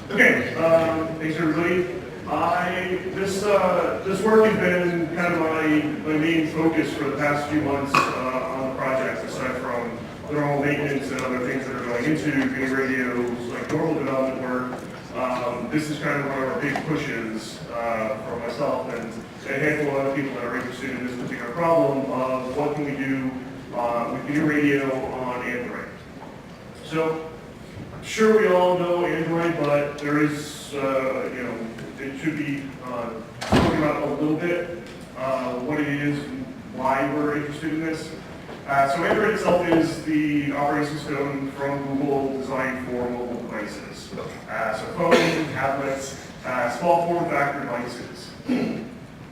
Thanks everybody. This work has been kind of my main focus for the past few months on the project, aside from the normal maintenance and other things that are going into getting radios, like normal development work. This is kind of one of our big pushes for myself and a handful of other people that are interested in this particular problem of what can we do with getting radio on Android. So, I'm sure we all know Android, but there is, it should be talking about a little bit what it is and why we're interested in this. So Android itself is the operating system from Google designed for mobile devices. So phones, tablets, small form factor devices.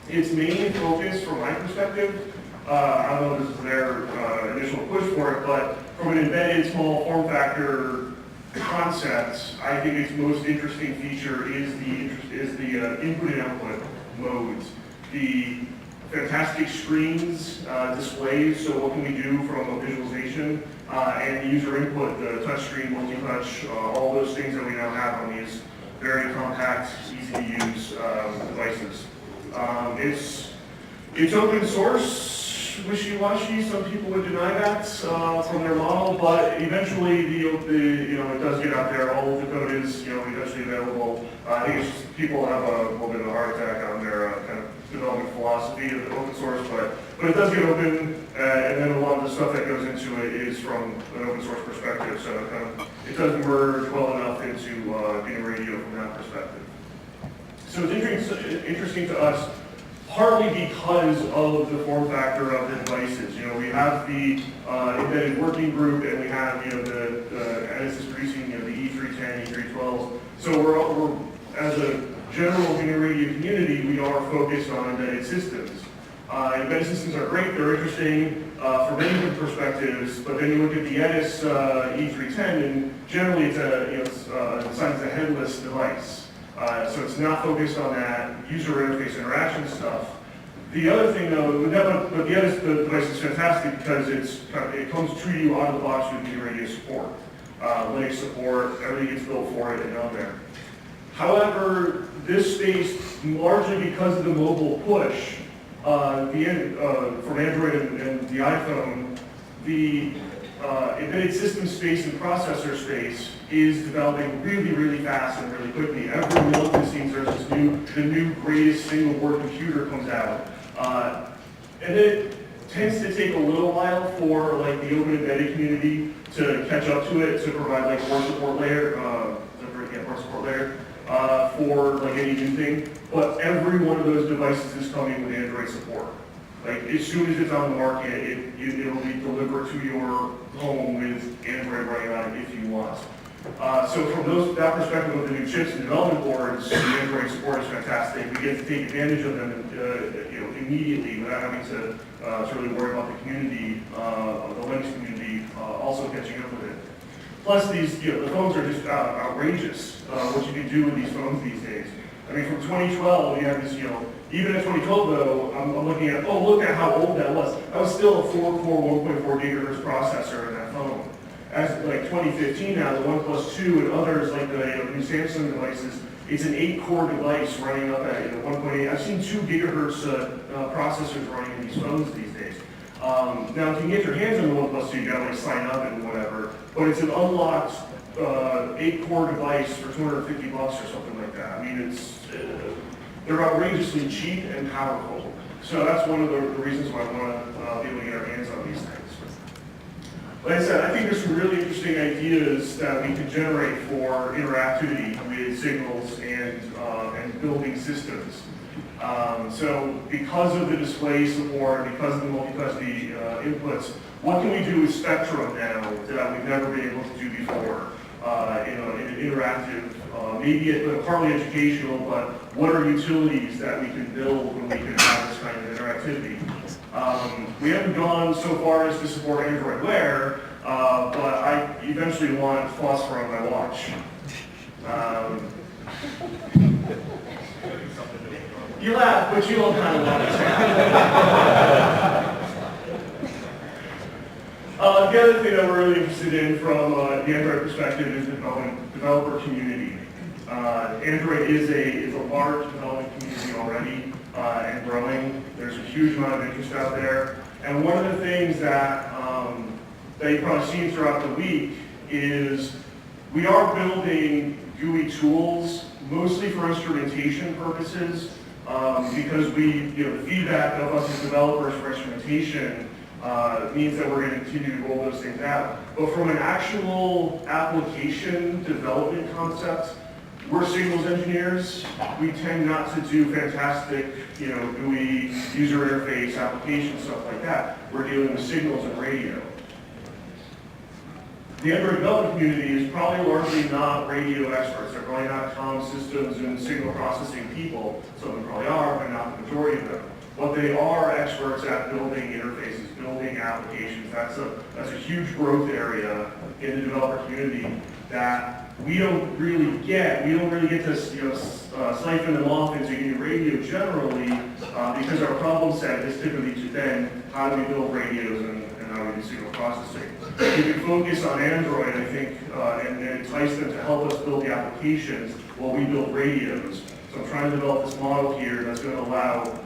Its main focus, from my perspective, I don't know if this is their initial push for it, but from an embedded small form factor concept, I think its most interesting feature is the input and output modes. The fantastic screens, displays, so what can we do from a visualization, and the user input, the touch screen, multi-touch, all those things that we now have on these very compact, easy to use devices. It's open source, wishy-washy. Some people would deny that from their model, but eventually it does get out there. All of the code is eventually available. I think it's just people have a little bit of a heart attack on their kind of development philosophy of the open source, but it does get open, and then a lot of the stuff that goes into it is from an open source perspective. So it does merge well enough into getting radio from that perspective. So it's interesting to us, partly because of the form factor of the devices. We have the embedded working group, and we have the NSS producing the E310, E312. So we're as a general getting radio community, we are focused on embedded systems. Embedded systems are great; they're interesting from many different perspectives. But then you look at the EDIS E310, and generally it's designed as a headless device. So it's not focused on that user interface interaction stuff. The other thing though, but the EDIS device is fantastic because it comes to you out of the box with the radio support. Linux support, everything gets built for it and on there. However, this space, largely because of the mobile push, from Android and the iPhone, the embedded system space and processor space is developing really, really fast and really quickly. Every month it seems there's the new greatest single board computer comes out. And it tends to take a little while for the open embedded community to catch up to it, to provide board support layer, for any new thing. But every one of those devices is coming with Android support. As soon as it's on the market, it'll be delivered to your home with Android running on it if you want. So from that perspective of the new chips and development boards, the Android support is fantastic. We get to take advantage of them immediately without having to really worry about the community, the Linux community, also catching up with it. Plus, the phones are just outrageous. What you can do with these phones these days. I mean, from 2012, you have this, even at 2012 though, I'm looking at, look at how old that was. That was still a 4-core 1.4 gigahertz processor in that phone. As 2015 now, the OnePlus 2 and others like the new Samsung devices, it's an 8-core device running up at 1.8. I've seen 2 gigahertz processors running in these phones these days. Now, if you can get your hands on the OnePlus 2, you gotta sign up and whatever, but it's an unlocked 8-core device for $250 or something like that. I mean, they're outrageously cheap and powerful. So that's one of the reasons why I want to be able to get our hands on these things. Like I said, I think there's some really interesting ideas that we can generate for interactivity with signals and building systems. So because of the display support, because of the multi-touch inputs, what can we do with Spectrum now that we've never been able to do before in an interactive, maybe partly educational, but what are utilities that we can build when we can have this kind of interactivity? We haven't gone so far as to support Android Wear, but I eventually want Phosphor on my watch. You laugh, but you all kind of want it. The other thing that we're really interested in from the Android perspective is the developer community. Android is a large development community already and growing. There's a huge amount of interest out there. And one of the things that you've probably seen throughout the week is we are building GUI tools mostly for instrumentation purposes because the feedback of us as developers for instrumentation means that we're going to continue to roll those things out. But from an actual application development concept, we're signals engineers. We tend not to do fantastic, GUI, user interface, application, stuff like that. We're dealing with signals and radio. The Android development community is probably largely not radio experts. They're probably not comm systems and signal processing people. Some of them probably are, but not the majority of them. What they are experts at building interfaces, building applications. That's a huge growth area in the developer community that we don't really get. We don't really get to siphon them off into radio generally because our problem set is typically to then how do we build radios and how do we do signal processing. We can focus on Android, I think, and entice them to help us build the applications while we build radios. So I'm trying to develop this model here that's going to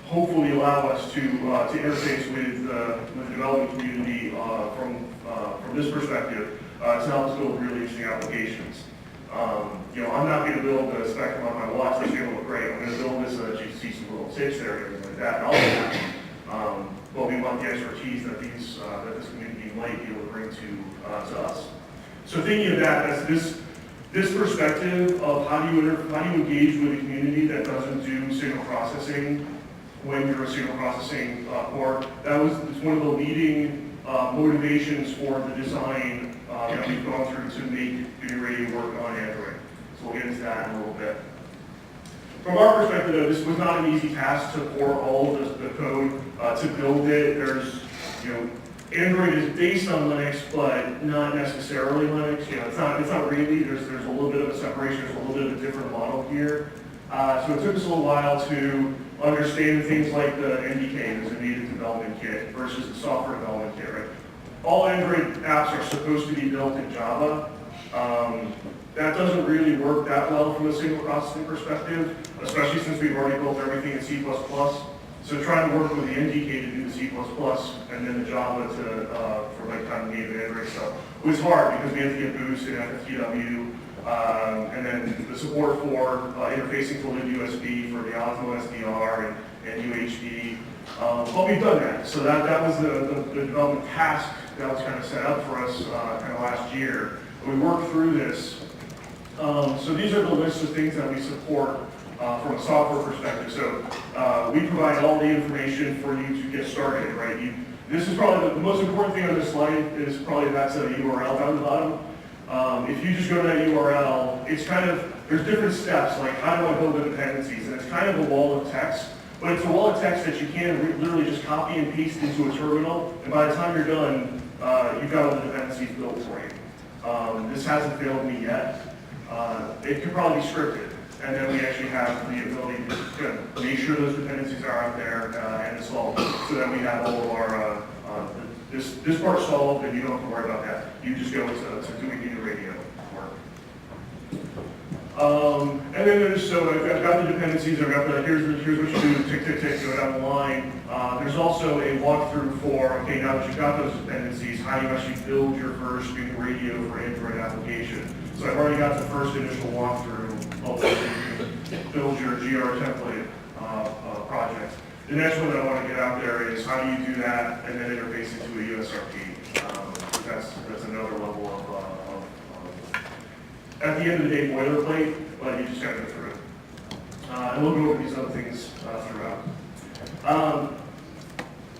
hopefully allow us to interface with the development community from this perspective to help us build really interesting applications. I'm not going to build a spectrum on my watch that's going to look great. I'm going to build this so that you can see some little tips there and everything like that. And all of that. But we want the expertise that this community might be able to bring to us. So thinking of that as this perspective of how do you engage with a community that doesn't do signal processing when you're a signal processing core, it's one of the leading motivations for the design that we've gone through to make GUI radio work on Android. So we'll get into that in a little bit. From our perspective, though, this was not an easy task to port all of the code to build it. Android is based on Linux, but not necessarily Linux. It's not really. There's a little bit of a separation. There's a little bit of a different model here. So it took us a little while to understand things like the NDK, the native development kit, versus the software development kit. Right? All Android apps are supposed to be built in Java. That doesn't really work that well from a signal processing perspective, especially since we've already built everything in C++. So trying to work with the NDK to do the C++ and then the Java for kind of native Android stuff was hard because we had to get Boost and FFTW, and then the support for interfacing to LibUSB for the Osmo SDR and UHD. But we've done that. So that was the development task that was kind of set up for us kind of last year. We worked through this. So these are the list of things that we support from a software perspective. So we provide all the information for you to get started, right? This is probably the most important thing on this slide is probably that's a URL down the bottom. If you just go to that URL, it's kind of, there's different steps, like how do I build the dependencies? And it's kind of a wall of text, but it's a wall of text that you can literally just copy and paste into a terminal, and by the time you're done, you've got all the dependencies built for you. This hasn't failed me yet. It could probably be scripted, and then we actually have the ability to make sure those dependencies are out there and installed, so that we have all of our this part solved, and you don't have to worry about that. You just go to doing GUI radio work. And then I've got the dependencies. I've got here's what you do, tick, tick, tick, go down the line. There's also a walkthrough for, okay, now that you've got those dependencies, how do you actually build your first GUI radio for Android application? So I've already got the first initial walkthrough of build your GR template project. The next one that I want to get out there is how do you do that and then interface it to a USRP. That's another level of at the end of the day, boilerplate, but you just got to go through it. And we'll go over these other things throughout.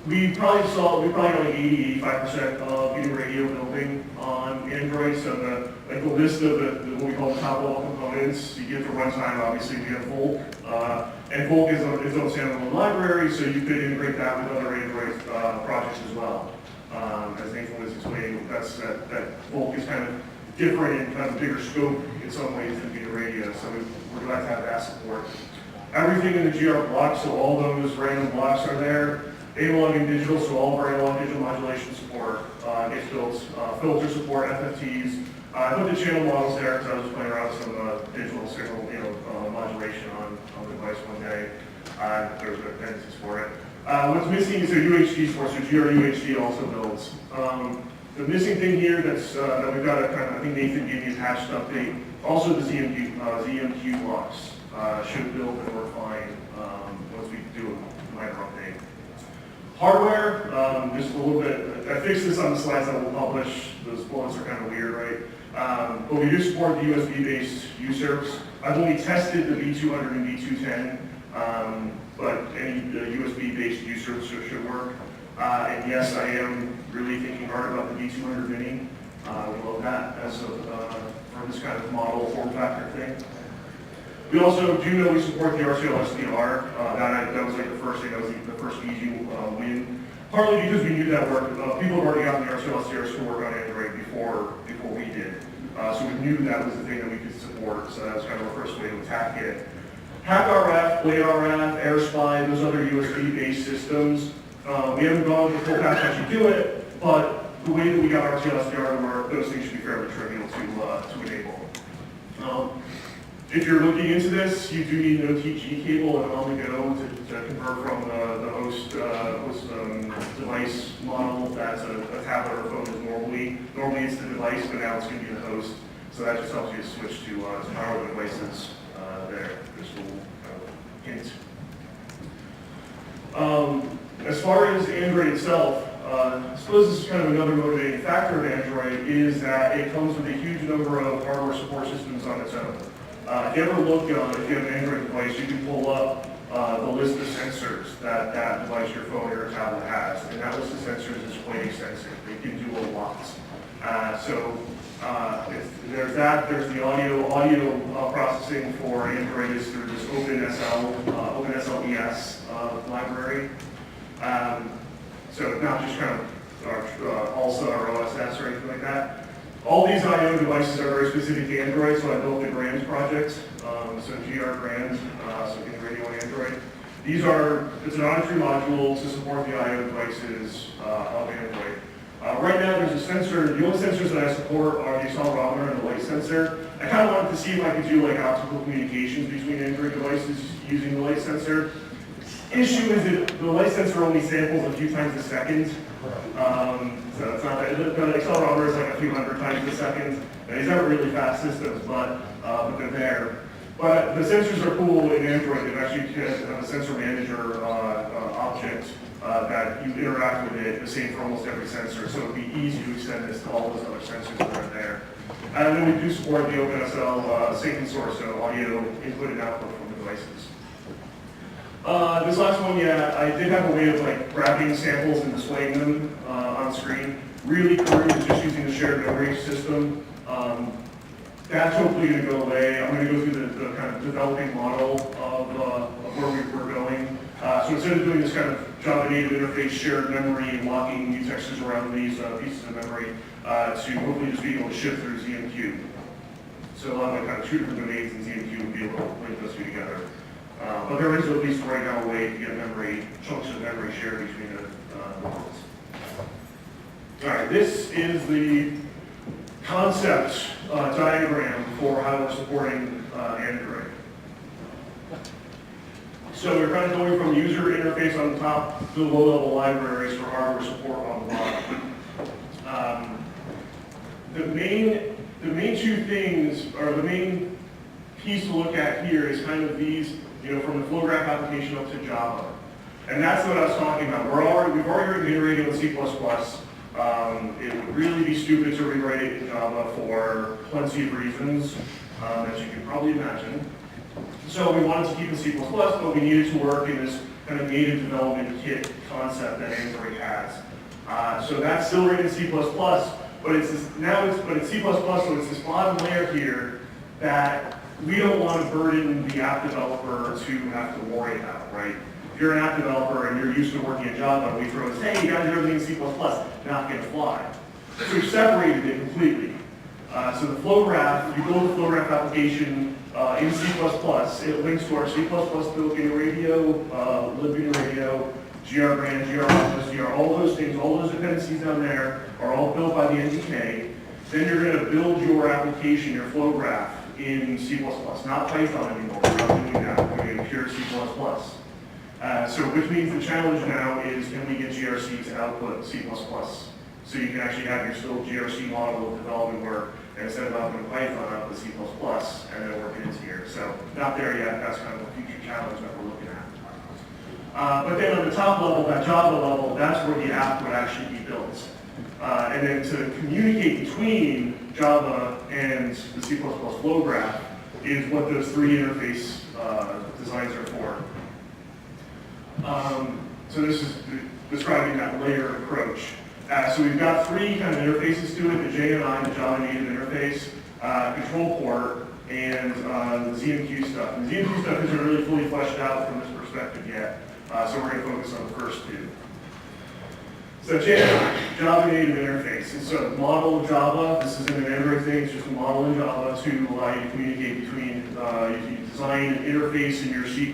We probably got like 80-85% of GUI radio building on Android. So the list of what we call the top level components, you get for runtime, obviously we have Volk. And Volk is its own standalone library, so you could integrate that with other Android projects as well. As Nathan was explaining, that Volk is kind of different in kind of bigger scope in some ways than GUI radio, so we're glad to have that support. Everything in the GR block, so all those random blocks are there. Analog and digital, so all of our analog digital modulation support gets built. Filter support, FFTs, I put the channel models there because I was playing around with some digital signal, modulation on the device one day. There was no dependencies for it. What's missing is a UHD source, which GRUHD also builds. The missing thing here that we've got I think Nathan gave me a patched update. Also the ZMQ blocks should build and work fine once we do a minor update. Hardware, just a little bit, I fixed this on the slides that we'll publish. Those bullets are kind of weird, right? But we do support the USB-based USERVs. I've only tested the V200 and V210, but any USB-based USERVs should work. And yes, I am really thinking hard about the V200 Mini. We love that as for this kind of model form factor thing. We also do know we support the RCL SDR. That was like the first thing, that was the first easy win. Partly because we knew that worked. People have already gotten the RCL SDRs to work on Android before we did. So we knew that was the thing that we could support. So that was kind of our first way to attack it. HackRF, BladeRF, AirSpy, those other USB-based systems. We haven't gone the full path to actually do it, but the way that we got RCL SDR to work, those things should be fairly trivial to enable. If you're looking into this, you do need an OTG cable and on the go to convert from the host device model. That's a tablet or phone is normally it's the device, but now it's going to be the host. So that just helps you switch to power the devices there. Just a little hint. As far as Android itself, I suppose this is kind of another motivating factor of Android is that it comes with a huge number of hardware support systems on its own. If you ever look if you have an Android device, you can pull up the list of sensors that device, your phone or your tablet has. And that list of sensors is quite extensive. They can do a lot. There's that. There's the audio processing for Android is through this OpenSLES library. So not just kind of ALSA or OSS or anything like that. All these I/O devices are very specific to Android, so I built the GRAND project. So GR GRAND, so in radio on Android. It's an on-tree module to support the I/O devices of Android. Right now there's a sensor, the only sensors that I support are the accelerometer and the light sensor. I kind of wanted to see if I could do like optical communications between Android devices using the light sensor. Issue is that the light sensor only samples a few times a second. So it's not that, the accelerometer is like a few hundred times a second. And these aren't really fast systems, but they're there. But the sensors are cool in Android. They actually have a sensor manager object that you interact with it, the same for almost every sensor. So it would be easy to extend this to all those other sensors that are there. And then we do support the OpenSL sync and source, so audio input and output from the devices. This last one, I did have a way of like grabbing samples and displaying them on screen. Really crude is just using the shared memory system. That's hopefully going to go away. I'm going to go through the kind of developing model of where we're going. So instead of doing this kind of Java native interface shared memory and locking new textures around these pieces of memory to hopefully just be able to shift through ZMQ. So a lot of kind of two different domains in ZMQ would be able to link those two together. But there is at least right now a way to get memory, chunks of memory shared between the worlds. All right, this is the concept diagram for how we're supporting Android. So we're kind of going from the user interface on the top to the low-level libraries for hardware support on the bottom. The main two things, or the main piece to look at here is kind of these, from the flow graph application up to Java. And that's what I was talking about. We've already written radio in C++. It would really be stupid to rewrite it in Java for plenty of reasons, as you can probably imagine. So we wanted to keep in C++, but we needed to work in this kind of native development kit concept that Android has. So that's still written in C++, but it's C++, so it's this bottom layer here that we don't want to burden the app developer to have to worry about, right? If you're an app developer and you're used to working in Java, we throw this, hey, you guys are everything in C++, not going to fly. So we've separated it completely. So the flow graph, you build the flow graph application in C++, it links to our C++ built-in radio, libin radio, GR GRAND, GR Office, GR, all those things, all those dependencies down there are all built by the NDK. Then you're going to build your application, your flow graph, in C++, not Python anymore. We're not doing that. We're going to pure C++. So which means the challenge now is, can we get GRC to output C++? So you can actually have your still GRC model of development work, and instead of outputting Python, output C++, and then work it into here. So not there yet. That's kind of a future challenge that we're looking at. But then on the top level, that Java level, that's where the app would actually be built. And then to communicate between Java and the C++ flow graph is what those three interface designs are for. So this is describing that layer approach. So we've got three kind of interfaces to it: the JNI, the Java native interface, control port, and the ZMQ stuff. And the ZMQ stuff isn't really fully fleshed out from this perspective yet, so we're going to focus on the first two. So JNI, Java native interface. It's a model of Java. This isn't an Android thing, it's just a model in Java to allow you to communicate between, you design an interface in your C++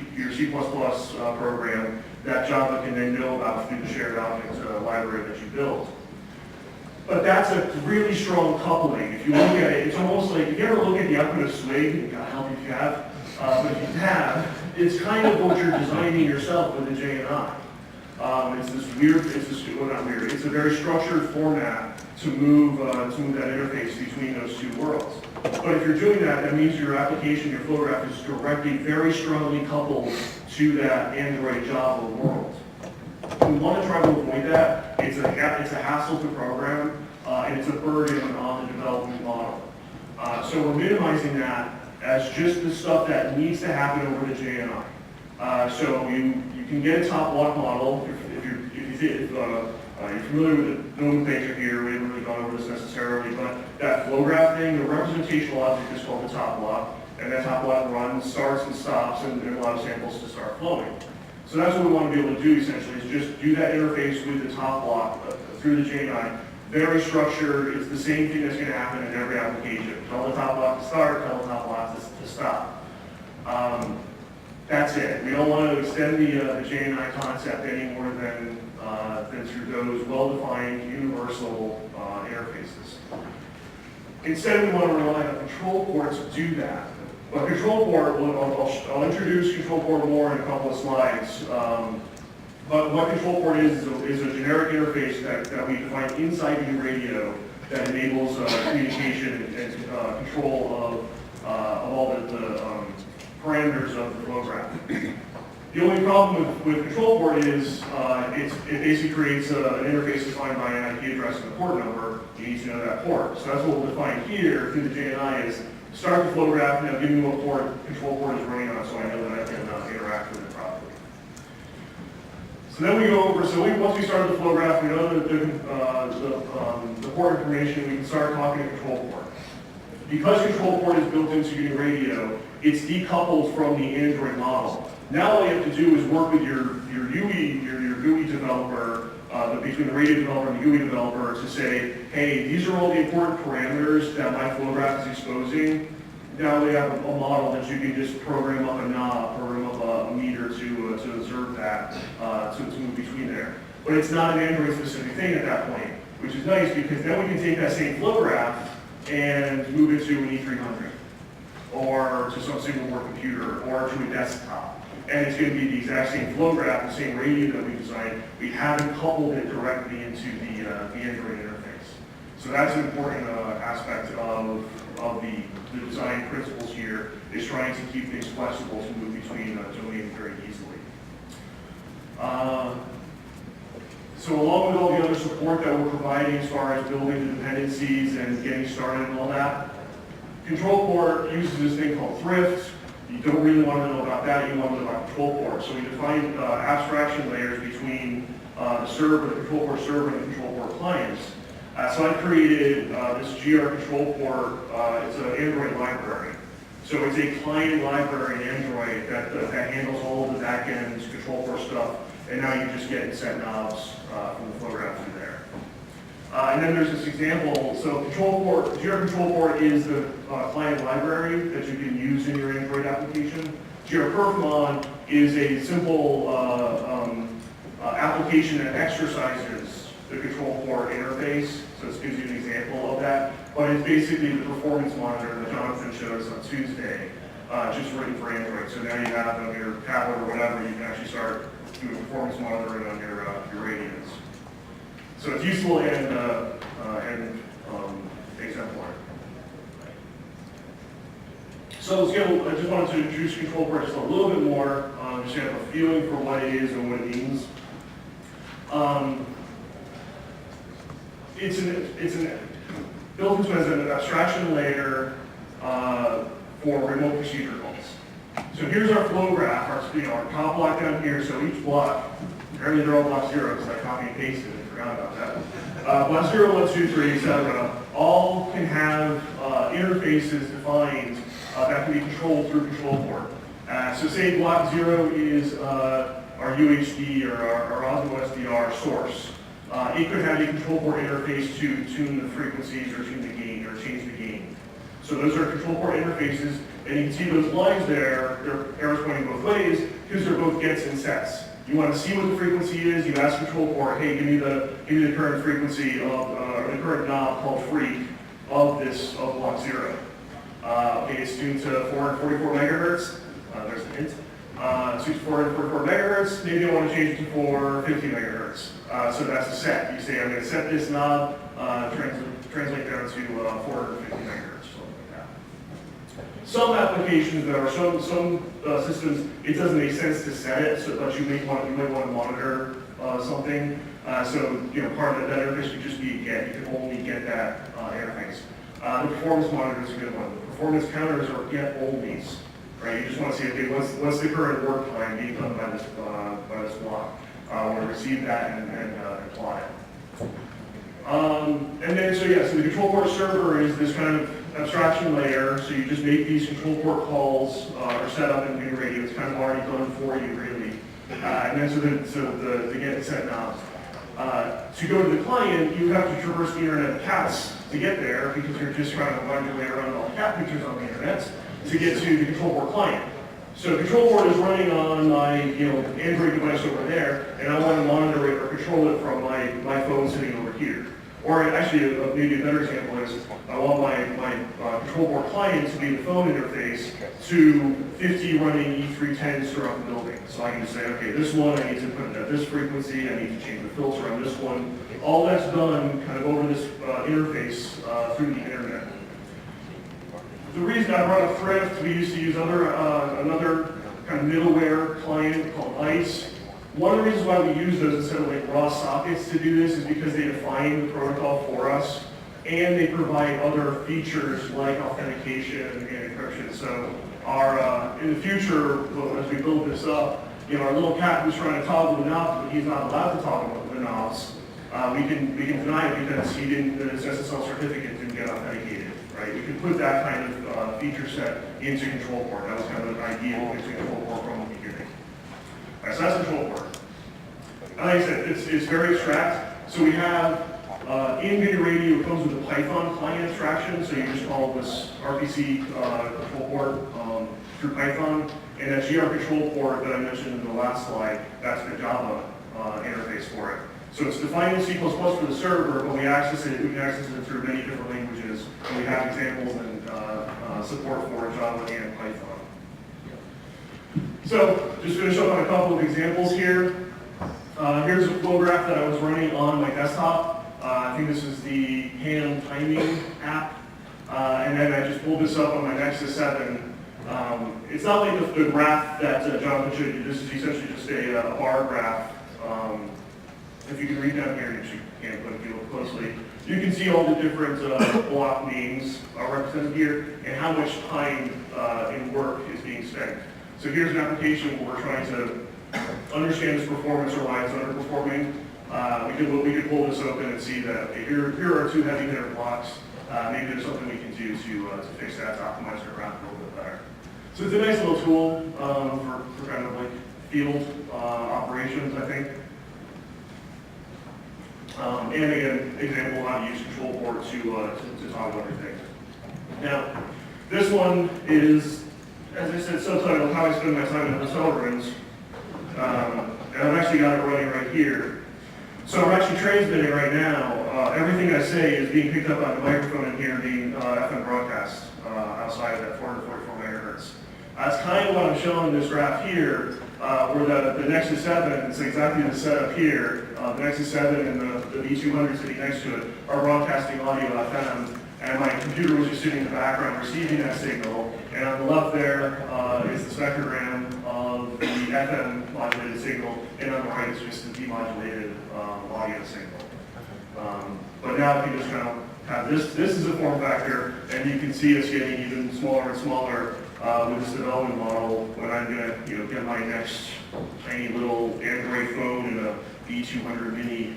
program that Java can then know about through the shared object library that you build. But that's a really strong coupling. If you look at it, it's almost like, if you ever look at the output of Swig, God help you if you have, but if you have, it's kind of what you're designing yourself with the JNI. It's this weird, well not weird, it's a very structured format to move that interface between those two worlds. But if you're doing that, that means your application, your flow graph is directly, very strongly coupled to that Android Java world. We want to try to avoid that. It's a hassle to program, and it's a burden on the development model. So we're minimizing that as just the stuff that needs to happen over the JNI. So you can get a top block model if you're familiar with the nomenclature here. We haven't really gone over this necessarily, but that flow graph thing, the representational object is called the top block, and that top block runs, starts and stops, and allows samples to start flowing. So that's what we want to be able to do essentially, is just do that interface with the top block through the JNI. Very structured. It's the same thing that's going to happen in every application. Tell the top block to start, tell the top block to stop. That's it. We don't want to extend the JNI concept any more than through those well-defined universal interfaces. Instead, we want to rely on control ports to do that. But control port, I'll introduce control port more in a couple of slides. But what control port is a generic interface that we define inside the radio that enables communication and control of all the parameters of the flow graph. The only problem with control port is it basically creates an interface defined by an IP address and a port number. You need to know that port. So that's what we'll define here through the JNI is start the flow graph, now give me what port control port is running on so I know that I can interact with it properly. So then we go over, once we start the flow graph, we know the port information, we can start talking to control port. Because control port is built into your radio, it's decoupled from the Android model. Now all you have to do is work with your GUI developer, between the radio developer and the GUI developer to say, hey, these are all the important parameters that my flow graph is exposing. Now we have a model that you can just program up a knob, program up a meter to observe that, to move between there. But it's not an Android specific thing at that point, which is nice because then we can take that same flow graph and move it to an E300 or to some single board computer or to a desktop. And it's going to be the exact same flow graph, the same radio that we designed. We haven't coupled it directly into the Android interface. So that's an important aspect of the design principles here, is trying to keep things flexible to move between domains very easily. So along with all the other support that we're providing as far as building the dependencies and getting started and all that, control port uses this thing called thrift. You don't really want to know about that, you want to know about control port. So we define abstraction layers between the server, the control port server, and the control port clients. So I created this GR control port, it's an Android library. So it's a client library in Android that handles all of the back-end control port stuff, and now you just get and set knobs from the flow graph through there. And then there's this example, so control port, GR control port is the client library that you can use in your Android application. GR Perfmon is a simple application that exercises the control port interface. So this gives you an example of that. but it's basically the performance monitor that Jonathan showed us on Tuesday, just written for Android. So now you have on your tablet or whatever, you can actually start doing performance monitoring on your radios. So it's useful and exemplary. So let's get, I just wanted to introduce control port just a little bit more, just to have a feeling for what it is and what it means. It's built into as an abstraction layer for remote procedure calls. So here's our flow graph, our top block down here. So each block, apparently they're all block 0 because I copy and pasted and forgot about that. Block 0, 1, 2, 3, etc. all can have interfaces defined that can be controlled through control port. So say block 0 is our UHD or our Osmo SDR source. It could have a control port interface to tune the frequencies or tune the gain or change the gain. So those are control port interfaces, and you can see those lines there, they're arrows pointing both ways because they're both gets and sets. You want to see what the frequency is, you ask control port, hey, give me the current frequency of, the current knob called freak of block 0. Okay, it's tuned to 444 megahertz. There's a hint. It's tuned to 444 megahertz. Maybe I want to change it to 450 megahertz. So that's a set. You say I'm going to set this knob, translate down to 450 megahertz. Something like that. Some applications there are some systems. It doesn't make sense to set it, but you might want to monitor something. So part of that interface could just be get. You can only get that interface. The performance monitor is a good one. The performance counters are get onlys, right? You just want to see, okay, what's the current work time being done by this block? We'll receive that and apply it. And then, so the control port server is this kind of abstraction layer. So you just make these control port calls or set up in NuRadio. It's kind of already done for you, really. And then the get and set knobs. To go to the client, you have to traverse the internet of cats to get there because you're just trying to find your way around all the cat pictures on the internet to get to the control port client. So control port is running on my Android device over there, and I want to monitor it or control it from my phone sitting over here. Or actually, maybe a better example is I want my control port client to be the phone interface to 50 running E310s throughout the building. So I can just say, okay, this one I need to put it at this frequency, I need to change the filter on this one. All that's done kind of over this interface through the internet. The reason I brought up Thrift, we used to use another kind of middleware client called ICE. One of the reasons why we use those instead of like raw sockets to do this is because they define the protocol for us, and they provide other features like authentication and encryption. So in the future, as we build this up, our little cat who's trying to toggle the knobs, but he's not allowed to toggle the knobs, we can deny it because the SSL certificate didn't get authenticated. Right? We can put that kind of feature set into control port. That was kind of an idea into control port from the beginning. All right, so that's control port. And like I said, it's very abstract. So we have in NuRadio, it comes with a Python client abstraction. So you just call this RPC control port through Python, and that GR control port that I mentioned in the last slide, that's the Java interface for it. So it's defined in C++ for the server, but we can access it through many different languages. And we have examples and support for Java and Python. So just finish up on a couple of examples here. Here's a flow graph that I was running on my desktop. I think this is the ham timing app. And then I just pulled this up on my Nexus 7. It's not like the graph that Jonathan showed you. This is essentially just a bar graph. If you can read down here, you can, but if you look closely, you can see all the different block names are represented here and how much time in work is being spent. So here's an application where we're trying to understand its performance or why it's underperforming. We could pull this open and see that, okay, here are two heavy hitter blocks. Maybe there's something we can do to fix that, to optimize our graph a little bit better. So it's a nice little tool for kind of like field operations, I think. And again, example of how to use control port to toggle everything. Now, this one is, as I said, subtitled How I Spend My Time in Hotel Rooms. And I've actually got it running right here. So I'm actually transmitting right now everything I say is being picked up on the microphone in here, being FM broadcast outside of that 444 megahertz. That's kind of what I'm showing in this graph here, where the Nexus 7, it's exactly the setup here. The Nexus 7 and the V200 sitting next to it are broadcasting audio FM, and my computer was just sitting in the background receiving that signal. And on the left there is the spectrogram of the FM modulated signal, and on the right is just the demodulated audio signal. But now if you just kind of have this is a form factor, and you can see us getting even smaller and smaller with this development model when I'm going to get my next tiny little Android phone and a V200 mini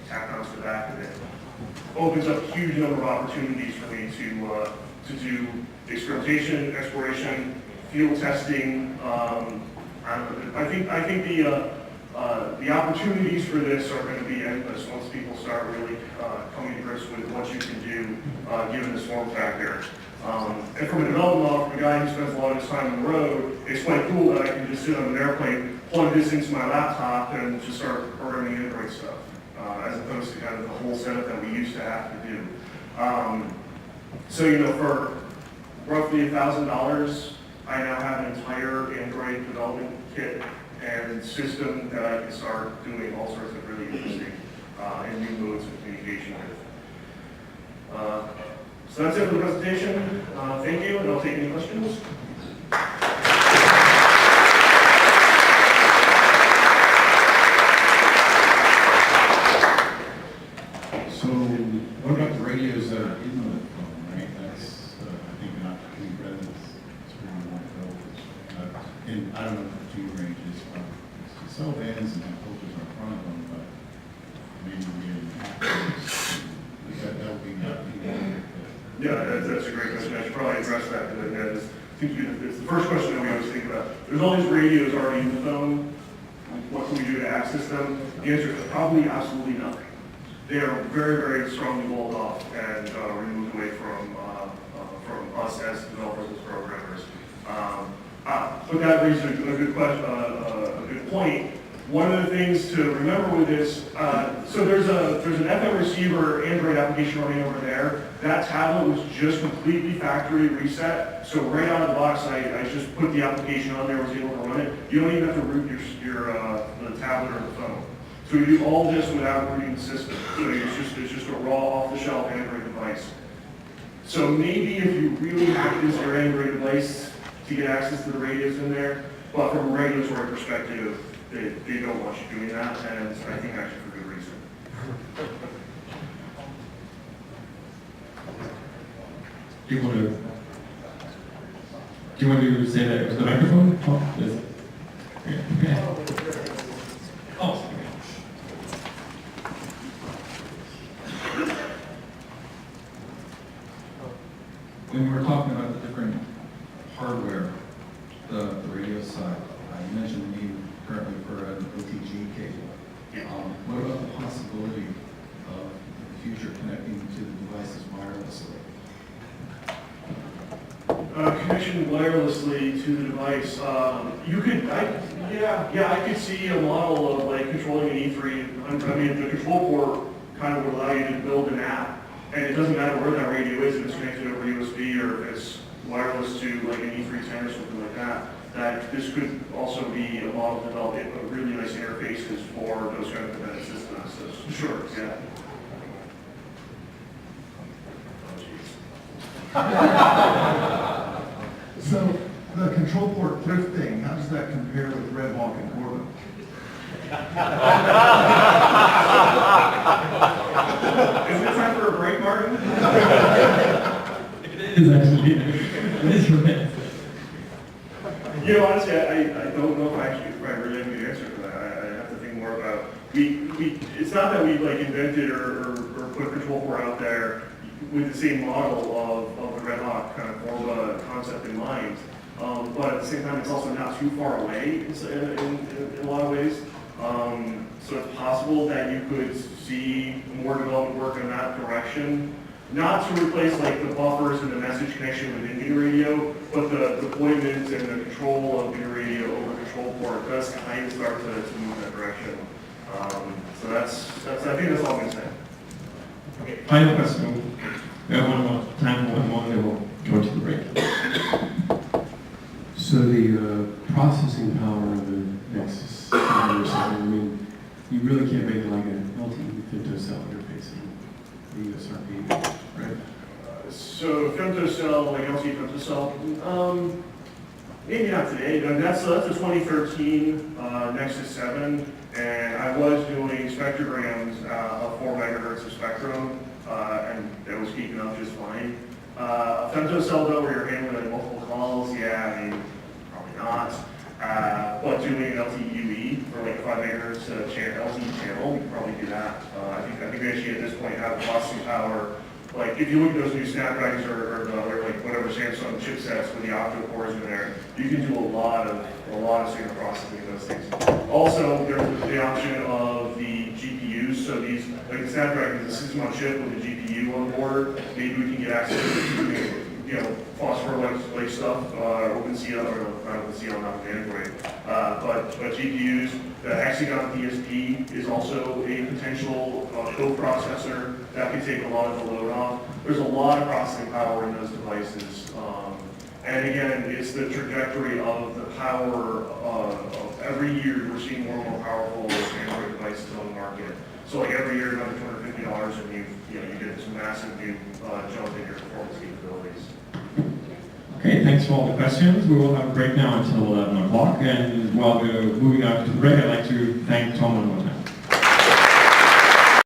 tacked onto the back of it. Opens up a huge number of opportunities for me to do experimentation, exploration, field testing. I think the opportunities for this are going to be endless once people start really coming to grips with what you can do given this form factor. And from a development model, from a guy who spends a lot of his time on the road, it's quite cool that I can just sit on an airplane, plug this into my laptop, and just start programming Android stuff, as opposed to kind of the whole setup that we used to have to do. So, for roughly $1,000, I now have an entire Android development kit and system that I can start doing all sorts of really interesting and new modes of communication with. So that's it for the presentation. Thank you, and I'll take any questions. So what about the radios that are in the phone, right? That's, I think, not being read as pretty long ago. And I don't know what the G range is, but it's cell bands and have filters in front of them, but maybe we're getting actors. That would be not being. Yeah, that's a great question. I should probably address that because it's the first question that we always think about. There's all these radios already in the phone. What can we do to access them? The answer is probably absolutely nothing. They are very, very strongly walled off and removed away from us as developers, as programmers. But that raises a good question, a good point. One of the things to remember with this, so there's an FM receiver Android application running over there. That tablet was just completely factory reset. So right out of the box, I just put the application on there, was able to run it. You don't even have to root the tablet or the phone. So we do all this without rooting the system. So it's just a raw, off-the-shelf Android device. So maybe if you really hacked into your Android device to get access to the radios in there, but from a regulatory perspective, they don't want you doing that, and I think actually for good reason. Do you want to say that with the microphone? Oh, yes. Okay. Oh. When we were talking about the different hardware, the radio side, you mentioned you currently for an OTG cable. What about the possibility of in the future connecting to the devices wirelessly? Connection wirelessly to the device. I could see a model of like controlling an E3. I mean, the control port kind of would allow you to build an app, and it doesn't matter where that radio is, if it's connected over USB or if it's wireless to like an E310 or something like that. That this could also be a model to develop really nice interfaces for those kind of embedded systems. So, sure, yeah. So the control port drift thing, how does that compare with Redwalk and Corbin? Is it time for a break, Martin? It is actually. It is right. Honestly, I don't know if I really have a good answer to that. I have to think more about. It's not that we like invented or put a control port out there with the same model of the Redhawk kind of Corva concept in mind. But at the same time, it's also not too far away in a lot of ways. So it's possible that you could see more development work in that direction. Not to replace like the buffers and the message connection within the radio, but the deployment and the control of the radio over control port does kind of start to move in that direction. So I think that's all I'm going to say. Okay. Final question. We have one more time for one more, then we'll go to the break. So the processing power of the Nexus 7, I mean, you really can't make it like an LTE femtocell interfacing the USRP, right? So femtocell, like LTE femtocell, maybe not today, but that's a 2013 Nexus 7, and I was doing spectrograms of 4 megahertz of spectrum, and it was keeping up just fine. Femtocell though, where you're handling like multiple calls, yeah, I mean, probably not. But doing an LTE for like a 5 megahertz LTE channel, we can probably do that. I think we actually at this point have processing power. Like if you look at those new Snapdragons or like whatever Samsung chipsets with the octa cores in there, you can do a lot of signal processing of those things. Also, there's the option of the GPUs. So these, like the Snapdragon is a system on chip with a GPU on board. Maybe we can get access to, you know, phosphor-like stuff, OpenCL, or not OpenCL, not with Android, but GPUs. The Hexagon DSP is also a potential co-processor that can take a lot of the load off. There's a lot of processing power in those devices. And again, it's the trajectory of the power of every year we're seeing more and more powerful Android devices on the market. So like every year another $250 and you get some massive new jump in your performance capabilities. Okay, thanks for all the questions. We will have a break now until 11 o'clock, and while we're moving on to the break, I'd like to thank Tom one more time.